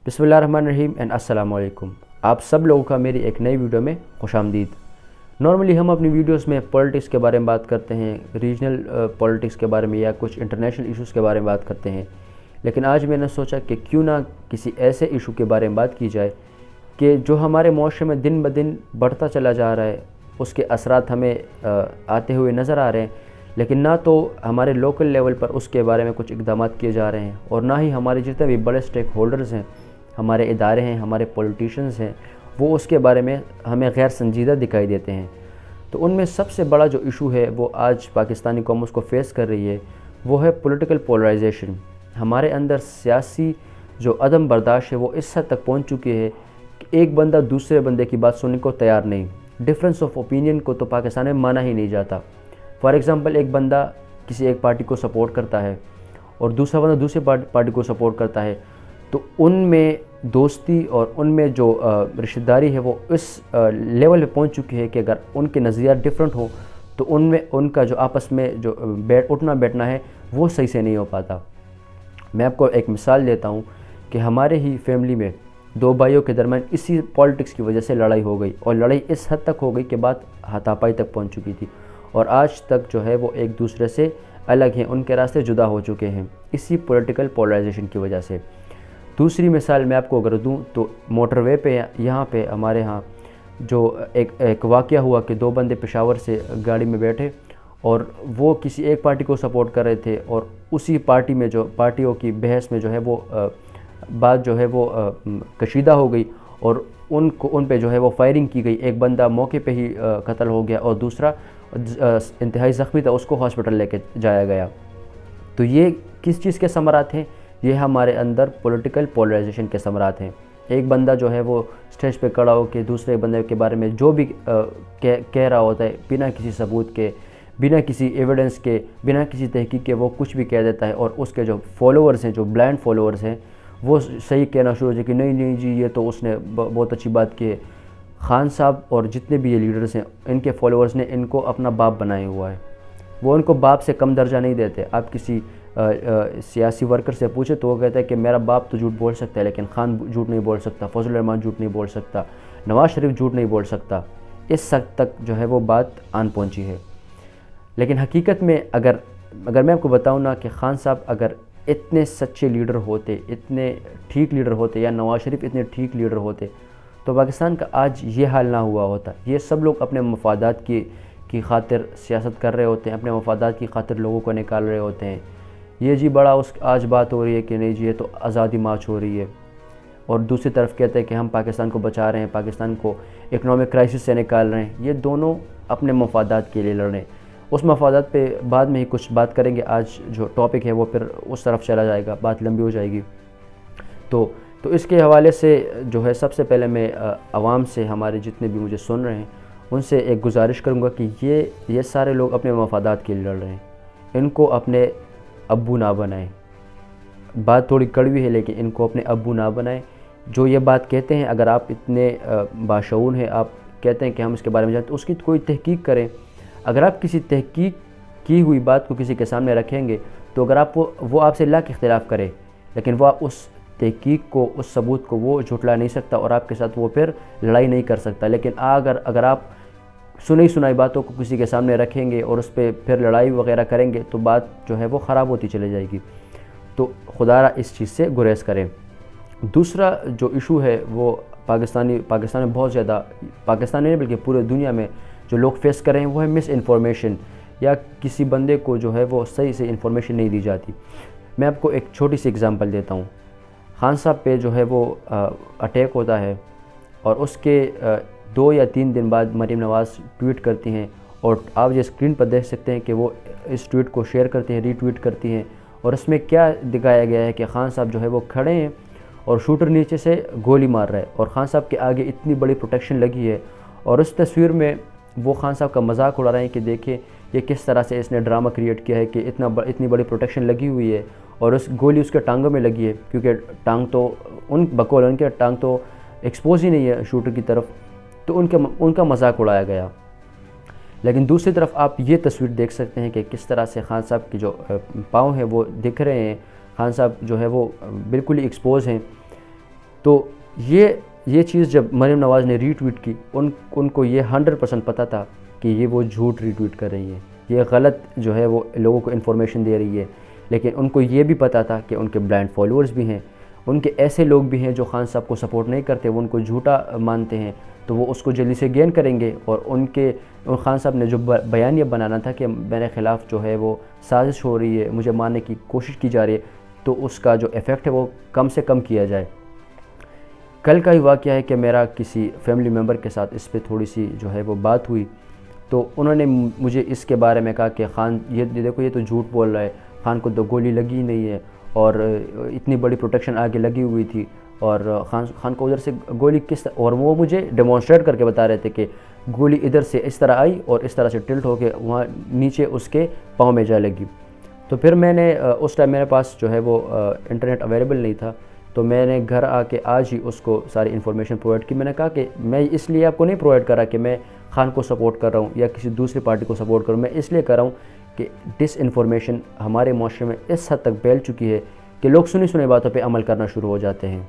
बिस्मिल्लाहिर्रहमानिर्रहीम एंड अस्सलाम वालेकुम। आप सब लोगों का मेरी एक नई वीडियो में खुशामदीद। नॉर्मली हम अपनी वीडियोस में पॉलिटिक्स के बारे में बात करते हैं, रीजनल पॉलिटिक्स के बारे में या कुछ इंटरनेशनल इश्यूज़ के बारे में बात करते हैं, लेकिन आज मैंने सोचा कि क्यों ना किसी ऐसे इशू के बारे में बात की जाए कि जो हमारे मुआशरे में दिन ब दिन बढ़ता चला जा रहा है, उसके असरात हमें आते हुए नज़र आ रहे हैं, लेकिन ना तो हमारे लोकल लेवल पर उसके बारे में कुछ इक़दाम किए जा रहे हैं और ना ही हमारे जितने भी बड़े स्टेक होल्डर्स हैं, हमारे इदारे हैं, हमारे पॉलिटिशियंस हैं, वो उसके बारे में हमें गैर संजीदा दिखाई देते हैं। तो उनमें सबसे बड़ा जो इशू है वो आज पाकिस्तानी कौम उसको फेस कर रही है, वो है पॉलिटिकल पोलराइजेशन। हमारे अंदर सियासी जो अदम बर्दाश्त है वो इस हद तक पहुंच चुकी है कि एक बंदा दूसरे बंदे की बात सुनने को तैयार नहीं। डिफरेंस ऑफ ओपिनियन को तो पाकिस्तान में माना ही नहीं जाता। फॉर एग्ज़ाम्पल, एक बंदा किसी एक पार्टी को सपोर्ट करता है और दूसरा बंदा दूसरी पार्टी को सपोर्ट करता है, तो उनमें दोस्ती और उनमें जो रिश्तेदारी है वो इस लेवल पे पहुंच चुकी है कि अगर उनके नज़रिया डिफरेंट हो तो उनमें उनका जो आपस में जो उठना बैठना है वो सही से नहीं हो पाता। मैं आपको एक मिसाल देता हूं कि हमारे ही फैमिली में दो भाइयों के दरमियान इसी पॉलिटिक्स की वजह से लड़ाई हो गई, और लड़ाई इस हद तक हो गई कि बात हाथापाई तक पहुँच चुकी थी, और आज तक जो है वो एक दूसरे से अलग हैं, उनके रास्ते जुदा हो चुके हैं इसी पॉलिटिकल पोलराइजेशन की वजह से। दूसरी मिसाल मैं आपको अगर दूं तो मोटरवे पे यहाँ पे हमारे यहाँ जो एक वाक़या हुआ कि दो बंदे पेशावर से गाड़ी में बैठे और वो किसी एक पार्टी को सपोर्ट कर रहे थे, और उसी पार्टी में जो पार्टियों की बहस में जो है वो बात जो है वो कशीदा हो गई और उन पे जो है वो फायरिंग की गई। एक बंदा मौके पे ही कत्ल हो गया और दूसरा इंतहाई ज़ख्मी था, उसको हॉस्पिटल लेके जाया गया। तो ये किस चीज़ के समरात हैं? ये हमारे अंदर पॉलिटिकल पोलराइजेशन के समरात हैं। एक बंदा जो है वो स्टेज पे खड़ा होकर दूसरे बंदे के बारे में जो भी कह रहा होता है, बिना किसी सबूत के, बिना किसी एविडेंस के, बिना किसी तहकीक के वो कुछ भी कह देता है, और उसके जो फॉलोअर्स हैं, जो ब्लाइंड फॉलोअर्स हैं, वो सही कहना शुरू हो जाए कि नहीं नहीं जी ये तो उसने बहुत अच्छी बात की है। खान साहब और जितने भी ये लीडर्स हैं, इनके फॉलोअर्स ने इनको अपना बाप बनाया हुआ है। वो इनको बाप से कम दर्जा नहीं देते। आप किसी सियासी वर्कर से पूछे तो वो कहता है कि मेरा बाप तो झूठ बोल सकता है, लेकिन खान झूठ नहीं बोल सकता, फजल रहमान झूठ नहीं बोल सकता, नवाज़ शरीफ झूठ नहीं बोल सकता। इस हद तक जो है वो बात आन पहुंची है। लेकिन हकीकत में अगर मैं आपको बताऊं ना कि खान साहब अगर इतने सच्चे लीडर होते, इतने ठीक लीडर होते, या नवाज़ शरीफ इतने ठीक लीडर होते, तो पाकिस्तान का आज ये हाल ना हुआ होता। ये सब लोग अपने मफादात की खातिर सियासत कर रहे होते हैं, अपने मफादात की खातिर लोगों को निकाल रहे होते हैं। ये जी बड़ा आज बात हो रही है कि नहीं जी ये तो आज़ादी मार्च हो रही है, और दूसरी तरफ कहते हैं कि हम पाकिस्तान को बचा रहे हैं, पाकिस्तान को इकोनॉमिक क्राइसिस से निकाल रहे हैं। ये दोनों अपने मफादात के लिए लड़ रहे हैं। उस मफादात पे बाद में ही कुछ बात करेंगे। आज जो टॉपिक है वो फिर उस तरफ चला जाएगा, बात लंबी हो जाएगी। तो इसके हवाले से जो है सबसे पहले मैं आवाम से, हमारे जितने भी मुझे सुन रहे हैं, उनसे एक गुजारिश करूँगा कि ये सारे लोग अपने मफादात के लिए लड़ रहे हैं, इनको अपने अब्बू ना बनाएं। बात थोड़ी कड़वी है लेकिन इनको अपने अब्बू ना बनाएं। जो ये बात कहते हैं, अगर आप इतने बाशऊर हैं, आप कहते हैं कि हम इसके बारे में जानते, तो उसकी कोई तहकीक करें। अगर आप किसी तहकीक की हुई बात को किसी के सामने रखेंगे तो अगर आप वो आपसे ला के इख्तिलाफ़ करे, लेकिन वो उस तहकीक को, उस सबूत को वो झुटला नहीं सकता और आपके साथ वो फिर लड़ाई नहीं कर सकता। लेकिन अगर आप सुनी सुनाई बातों को किसी के सामने रखेंगे और उस पर फिर लड़ाई वगैरह करेंगे तो बात जो है वो ख़राब होती चली जाएगी। तो खुदारा इस चीज़ से गुरेज करें। दूसरा जो इशू है वो पाकिस्तान में बहुत ज़्यादा, पाकिस्तान नहीं बल्कि पूरे दुनिया में जो लोग फेस कर रहे हैं वो है मिस इन्फॉर्मेशन, या किसी बंदे को जो है वो सही से इन्फॉर्मेशन नहीं दी जाती। मैं आपको एक छोटी सी एग्ज़ाम्पल देता हूँ। खान साहब पे जो है वो अटैक होता है और उसके 2 या 3 दिन बाद मरीम नवाज़ ट्वीट करती हैं, और आप जो स्क्रीन पर देख सकते हैं कि वो इस ट्वीट को शेयर करती हैं, रीट्वीट करती हैं, और इसमें क्या दिखाया गया है कि खान साहब जो है वो खड़े हैं और शूटर नीचे से गोली मार रहा है, और खान साहब के आगे इतनी बड़ी प्रोटेक्शन लगी है, और उस तस्वीर में वो खान साहब का मजाक उड़ा रहे हैं कि देखिए ये किस तरह से इसने ड्रामा क्रिएट किया है कि इतनी बड़ी प्रोटेक्शन लगी हुई है, और उस गोली उसके टांगों में लगी है, क्योंकि टांग तो उनके टांग तो एक्सपोज ही नहीं है शूटर की तरफ, तो उनका मजाक उड़ाया गया। लेकिन दूसरी तरफ आप ये तस्वीर देख सकते हैं कि किस तरह से खान साहब की जो पाँव हैं वो दिख रहे हैं। खान साहब जो है वो बिल्कुल ही एक्सपोज हैं। تو یہ چیز جب مریم نواز نے ری ٹویٹ کی، ان کو یہ 100% پتہ تھا کہ یہ وہ جھوٹ ری ٹویٹ کر رہی ہیں، یہ غلط جو ہے وہ لوگوں کو انفارمیشن دے رہی ہے، لیکن ان کو یہ بھی پتہ تھا کہ ان کے بلائنڈ فالوورز بھی ہیں، ان کے ایسے لوگ بھی ہیں جو خان صاحب کو سپورٹ نہیں کرتے، وہ ان کو جھوٹا مانتے ہیں، تو وہ اس کو جلدی سے گین کریں گے، اور ان خان صاحب نے جو بیانیہ بنانا تھا کہ میرے خلاف جو ہے وہ سازش ہو رہی ہے، مجھے مارنے کی کوشش کی جا رہی ہے، تو اس کا جو ایفیکٹ ہے وہ کم سے کم کیا جائے۔ کل کا ہی واقعہ ہے کہ میرا کسی فیملی ممبر کے ساتھ اس پہ تھوڑی سی جو ہے وہ بات ہوئی، تو انہوں نے مجھے اس کے بارے میں کہا کہ خان یہ دیکھو یہ تو جھوٹ بول رہا ہے، خان کو تو گولی لگی نہیں ہے، اور اتنی بڑی پروٹیکشن آگے لگی ہوئی تھی، اور خان کو ادھر سے گولی اور وہ مجھے ڈیمانسٹریٹ کر کے بتا رہے تھے کہ گولی ادھر سے اس طرح آئی اور اس طرح سے ٹلٹ ہو کے وہاں نیچے اس کے پاؤں میں جا لگی۔ تو پھر میں نے اس ٹائم میرے پاس جو ہے وہ انٹرنیٹ اویلیبل نہیں تھا، تو میں نے گھر آ کے آج ہی اس کو ساری انفارمیشن پرووائڈ کی۔ میں نے کہا کہ میں اس لیے آپ کو نہیں پرووائڈ کر رہا کہ میں خان کو سپورٹ کر رہا ہوں یا کسی دوسری پارٹی کو سپورٹ کر رہا ہوں، میں اس لیے کر رہا ہوں کہ ڈس انفارمیشن ہمارے معاشرے میں اس حد تک پھیل چکی ہے کہ لوگ سنی باتوں پہ عمل کرنا شروع ہو جاتے ہیں۔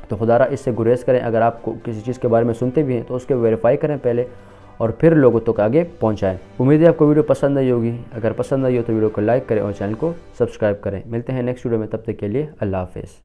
تو خدا را اس سے گریز کریں، اگر آپ کو کسی چیز کے بارے میں سنتے بھی ہیں تو اس کے ویریفائی کریں پہلے، اور پھر لوگوں تک آگے پہنچائیں۔ امید ہے آپ کو ویڈیو پسند آئی ہوگی، اگر پسند آئی ہو تو ویڈیو کو لائک کریں اور چینل کو سبسکرائب کریں۔ ملتے ہیں نیکسٹ ویڈیو میں، تب تک کے لیے اللہ حافظ۔